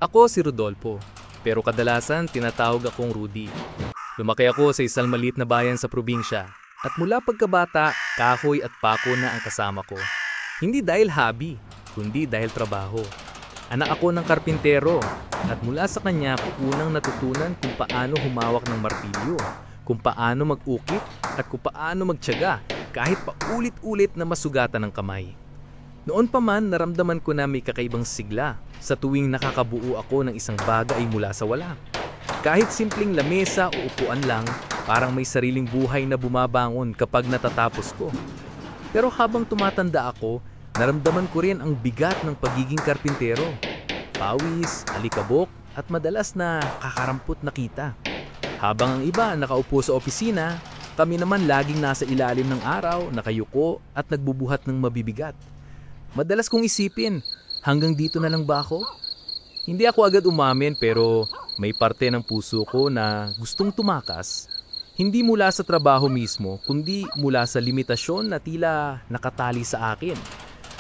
Ako si Rodolfo, pero kadalasan tinatawag akong Rudy. Lumaki ako sa isang maliit na bayan sa probinsya at mula pagkabata, kahoy at pako na ang kasama ko. Hindi dahil hobby, kundi dahil trabaho. Anak ako ng karpintero at mula sa kanya ko unang natutunan kung paano humawak ng martilyo, kung paano mag-ukit at kung paano magtiyaga kahit paulit-ulit na masugatan ng kamay. Noon pa man naramdaman ko na may kakaibang sigla sa tuwing nakakabuo ako ng isang bagay mula sa wala. Kahit simpleng lamesa o upuan lang, parang may sariling buhay na bumabangon kapag natatapos ko. Pero habang tumatanda ako, naramdaman ko rin ang bigat ng pagiging karpintero. Pawis, alikabok at madalas na kakarampot na kita. Habang ang iba nakaupo sa opisina, kami naman laging nasa ilalim ng araw, nakayuko at nagbubuhat ng mabibigat. Madalas kong isipin, hanggang dito na lang ba ako? Hindi ako agad umamin pero may parte ng puso ko na gustong tumakas. Hindi mula sa trabaho mismo, kundi mula sa limitasyon na tila nakatali sa akin.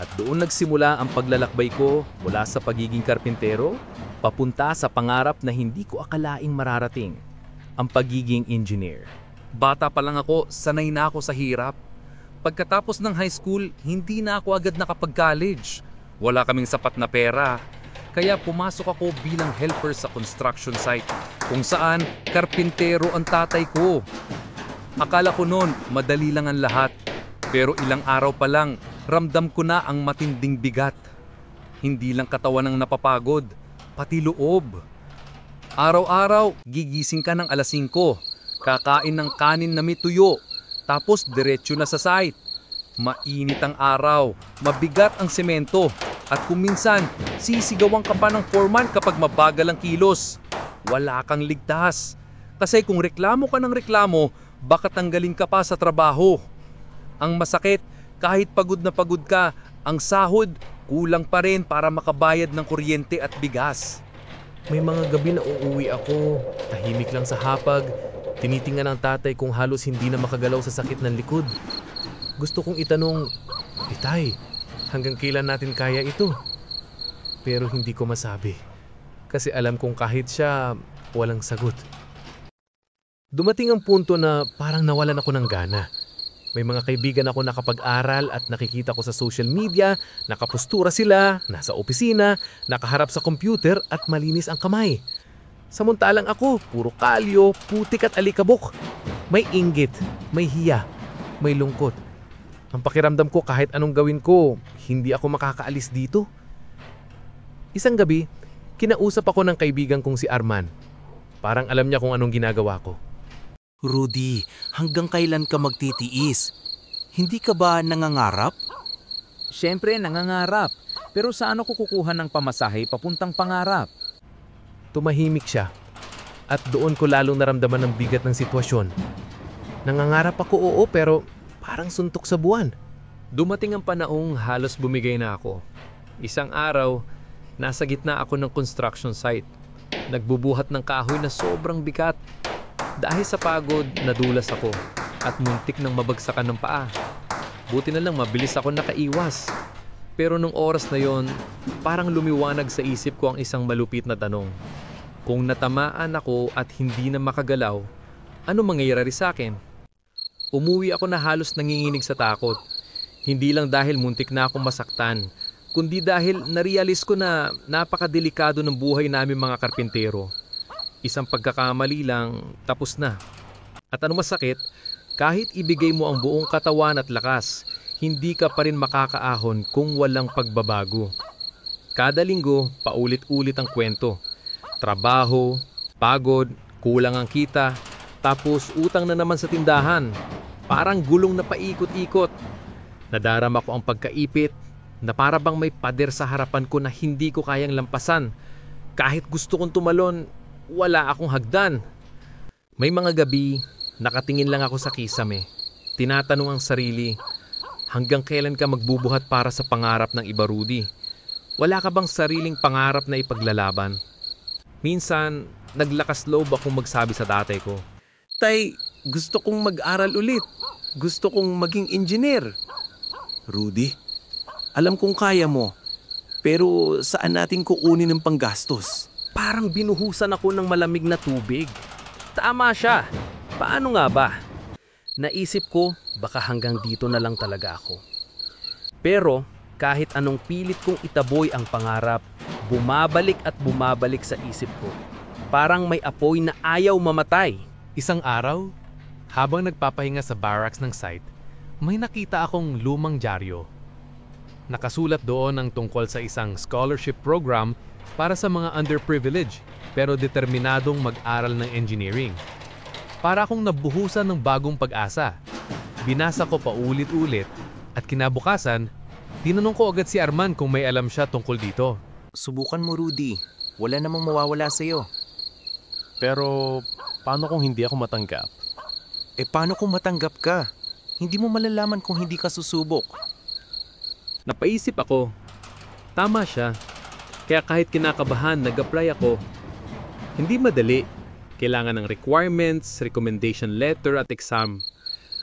At doon nagsimula ang paglalakbay ko mula sa pagiging karpintero, papunta sa pangarap na hindi ko akalaing mararating, ang pagiging engineer. Bata pa lang ako, sanay na ako sa hirap. Pagkatapos ng high school, hindi na ako agad nakapag-college. Wala kaming sapat na pera. Kaya pumasok ako bilang helper sa construction site, kung saan karpintero ang tatay ko. Akala ko noon, madali lang ang lahat. Pero ilang araw pa lang, ramdam ko na ang matinding bigat. Hindi lang katawan ang napapagod, pati loob. Araw-araw, gigising ka ng alas 5, kakain ng kanin na may tuyo, tapos diretso na sa site. Mainit ang araw, mabigat ang semento, at kung minsan, sisigawan ka pa ng foreman kapag mabagal ang kilos. Wala kang ligtas. Kasi kung reklamo ka ng reklamo, baka tanggalin ka pa sa trabaho. Ang masakit, kahit pagod na pagod ka, ang sahod kulang pa rin para makabayad ng kuryente at bigas. May mga gabi na uuwi ako, tahimik lang sa hapag, tinitingnan ng tatay kung halos hindi na makagalaw sa sakit ng likod. Gusto kong itanong, Itay, hanggang kailan natin kaya ito? Pero hindi ko masabi. Kasi alam kong kahit siya, walang sagot. Dumating ang punto na parang nawalan ako ng gana. May mga kaibigan ako nakapag-aral at nakikita ko sa social media, nakapustura sila, nasa opisina, nakaharap sa computer at malinis ang kamay. Samantalang ako, puro kalyo, putik at alikabok. May inggit, may hiya, may lungkot. Ang pakiramdam ko kahit anong gawin ko, hindi ako makakaalis dito. Isang gabi, kinausap ako ng kaibigan kong si Arman. Parang alam niya kung anong ginagawa ko. Rudy, hanggang kailan ka magtitiis? Hindi ka ba nangangarap? Siyempre, nangangarap. Pero saan ako kukuha ng pamasahe papuntang pangarap? Tumahimik siya at doon ko lalong naramdaman ang bigat ng sitwasyon. Nangangarap ako, oo, pero parang suntok sa buwan. Dumating ang panahong halos bumigay na ako. Isang araw, nasa gitna ako ng construction site. Nagbubuhat ng kahoy na sobrang bigat. Dahil sa pagod, nadulas ako at muntik nang mabagsakan ng paa. Buti na lang mabilis ako nakaiwas. Pero nung oras na yon, parang lumiwanag sa isip ko ang isang malupit na tanong. Kung natamaan ako at hindi na makagalaw, ano mangyayari sa akin? Umuwi ako na halos nanginginig sa takot. Hindi lang dahil muntik na akong masaktan, kundi dahil narealize ko na napakadelikado ng buhay namin mga karpintero. Isang pagkakamali lang, tapos na. At ano masakit, kahit ibigay mo ang buong katawan at lakas, hindi ka pa rin makakaahon kung walang pagbabago. Kada linggo, paulit-ulit ang kwento. Trabaho, pagod, kulang ang kita, tapos utang na naman sa tindahan. Parang gulong na paikot-ikot. Nadarama ko ang pagkaipit na para bang may pader sa harapan ko na hindi ko kayang lampasan. Kahit gusto kong tumalon, wala akong hagdan. May mga gabi, nakatingin lang ako sa kisame. Tinatanong ang sarili, hanggang kailan ka magbubuhat para sa pangarap ng iba, Rudy? Wala ka bang sariling pangarap na ipaglalaban? Minsan, naglakas loob akong magsabi sa tatay ko. Tay, gusto kong mag-aral ulit. Gusto kong maging engineer. Rudy, alam kong kaya mo. Pero saan natin kukunin ng panggastos? Parang binuhusan ako ng malamig na tubig. Tama siya. Paano nga ba? Naisip ko, baka hanggang dito na lang talaga ako. Pero kahit anong pilit kong itaboy ang pangarap, bumabalik at bumabalik sa isip ko. Parang may apoy na ayaw mamatay. Isang araw, habang nagpapahinga sa barracks ng site, may nakita akong lumang dyaryo. Nakasulat doon ang tungkol sa isang scholarship program para sa mga underprivileged pero determinadong mag-aral ng engineering. Para akong nabuhusan ng bagong pag-asa. Binasa ko pa ulit-ulit at kinabukasan, tinanong ko agad si Arman kung may alam siya tungkol dito. Subukan mo, Rudy. Wala namang mawawala sa'yo. Pero paano kung hindi ako matanggap? Paano kung matanggap ka? Hindi mo malalaman kung hindi ka susubok. Napaisip ako. Tama siya. Kaya kahit kinakabahan, nag-apply ako. Hindi madali. Kailangan ng requirements, recommendation letter at exam.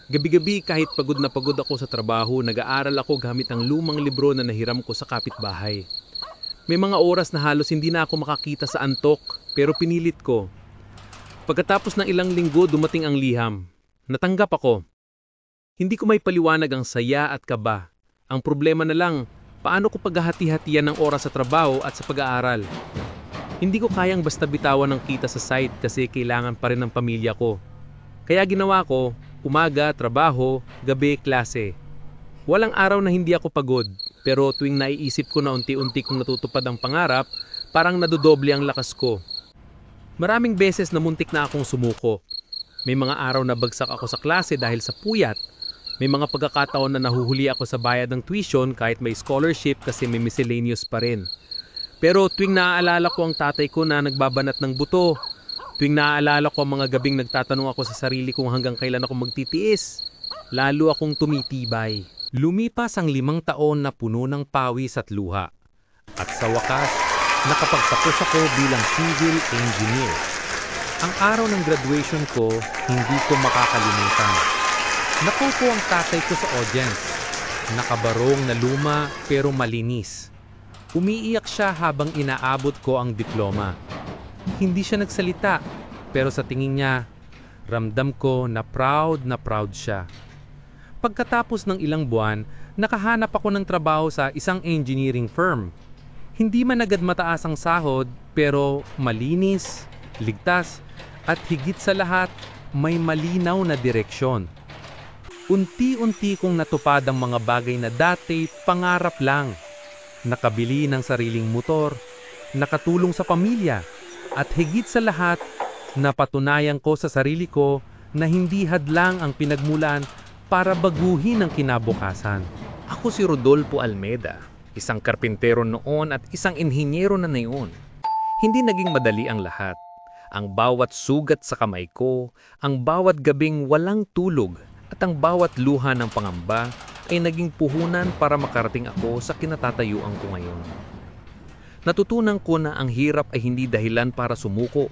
Gabi-gabi kahit pagod na pagod ako sa trabaho, nag-aaral ako gamit ang lumang libro na nahiram ko sa kapitbahay. May mga oras na halos hindi na ako makakita sa antok, pero pinilit ko. Pagkatapos ng ilang linggo, dumating ang liham. Natanggap ako. Hindi ko may paliwanag ang saya at kaba. Ang problema na lang, paano ko paghahati-hatian ng oras sa trabaho at sa pag-aaral? Hindi ko kayang basta bitawan ng kita sa site kasi kailangan pa rin ng pamilya ko. Kaya ginawa ko, umaga, trabaho, gabi, klase. Walang araw na hindi ako pagod, pero tuwing naiisip ko na unti-unti kong natutupad ang pangarap, parang nadodoble ang lakas ko. Maraming beses na muntik na akong sumuko. May mga araw na bagsak ako sa klase dahil sa puyat. May mga pagkakataon na nahuhuli ako sa bayad ng tuition kahit may scholarship kasi may miscellaneous pa rin. Pero tuwing naaalala ko ang tatay ko na nagbabanat ng buto, tuwing naaalala ko ang mga gabing nagtatanong ako sa sarili kung hanggang kailan ako magtitiis, lalo akong tumitibay. Lumipas ang 5 taon na puno ng pawis at luha. At sa wakas, nakapagtapos ako bilang civil engineer. Ang araw ng graduation ko, hindi ko makakalimutan. Nakupo ang tatay ko sa audience. Nakabarong na luma pero malinis. Umiiyak siya habang inaabot ko ang diploma. Hindi siya nagsalita, pero sa tingin niya, ramdam ko na proud siya. Pagkatapos ng ilang buwan, nakahanap ako ng trabaho sa isang engineering firm. Hindi man agad mataas ang sahod, pero malinis, ligtas, at higit sa lahat, may malinaw na direksyon. Unti-unti kong natupad ang mga bagay na dati pangarap lang. Nakabili ng sariling motor, nakatulong sa pamilya, at higit sa lahat, napatunayan ko sa sarili ko na hindi hadlang ang pinagmulan para baguhin ang kinabukasan. Ako si Rodolfo Almeda, isang karpintero noon at isang inhinyero na ngayon. Hindi naging madali ang lahat. Ang bawat sugat sa kamay ko, ang bawat gabing walang tulog, at ang bawat luha ng pangamba ay naging puhunan para makarating ako sa kinatatayuan ko ngayon. Natutunan ko na ang hirap ay hindi dahilan para sumuko.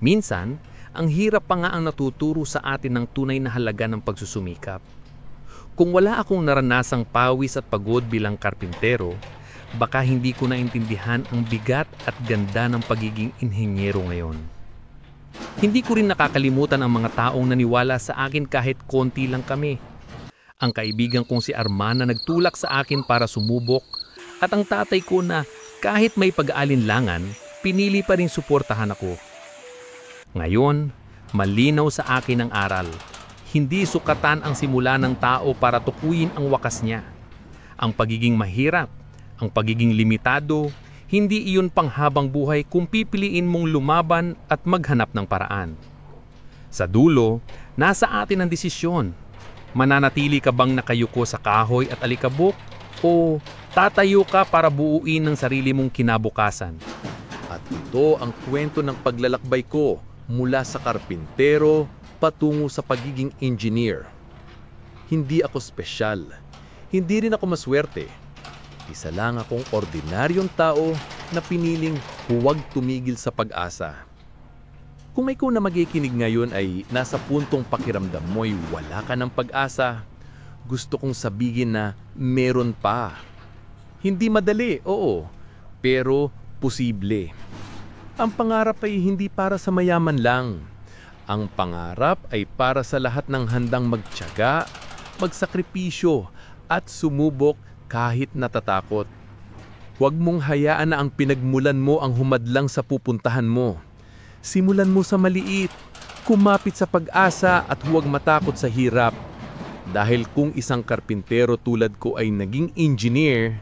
Minsan, ang hirap pa nga ang natuturo sa atin ng tunay na halaga ng pagsusumikap. Kung wala akong naranasang pawis at pagod bilang karpintero, baka hindi ko naintindihan ang bigat at ganda ng pagiging inhenyero ngayon. Hindi ko rin nakakalimutan ang mga taong naniwala sa akin kahit konti lang kami. Ang kaibigan kong si Arman na nagtulak sa akin para sumubok at ang tatay ko na kahit may pag-aalinlangan, pinili pa rin suportahan ako. Ngayon, malinaw sa akin ang aral. Hindi sukatan ang simula ng tao para tukuyin ang wakas niya. Ang pagiging mahirap, ang pagiging limitado, hindi iyon panghabang buhay kung pipiliin mong lumaban at maghanap ng paraan. Sa dulo, nasa atin ang desisyon. Mananatili ka bang nakayuko sa kahoy at alikabok o tatayo ka para buuin ng sarili mong kinabukasan? At ito ang kwento ng paglalakbay ko mula sa karpintero patungo sa pagiging engineer. Hindi ako espesyal. Hindi rin ako maswerte. Isa lang akong ordinaryong tao na piniling huwag tumigil sa pag-asa. Kung ikaw na magikinig ngayon ay nasa puntong pakiramdam mo'y wala ka ng pag-asa, gusto kong sabihin na meron pa. Hindi madali, oo, pero posible. Ang pangarap ay hindi para sa mayaman lang. Ang pangarap ay para sa lahat ng handang magtiyaga, magsakripisyo at sumubok kahit natatakot. Huwag mong hayaan na ang pinagmulan mo ang humadlang sa pupuntahan mo. Simulan mo sa maliit, kumapit sa pag-asa at huwag matakot sa hirap. Dahil kung isang karpintero tulad ko ay naging engineer,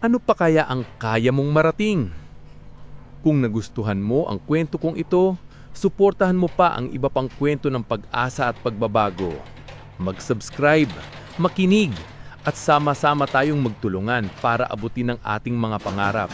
ano pa kaya ang kaya mong marating? Kung nagustuhan mo ang kwento kong ito, suportahan mo pa ang iba pang kwento ng pag-asa at pagbabago. Mag-subscribe, makinig, at sama-sama tayong magtulungan para abutin ang ating mga pangarap.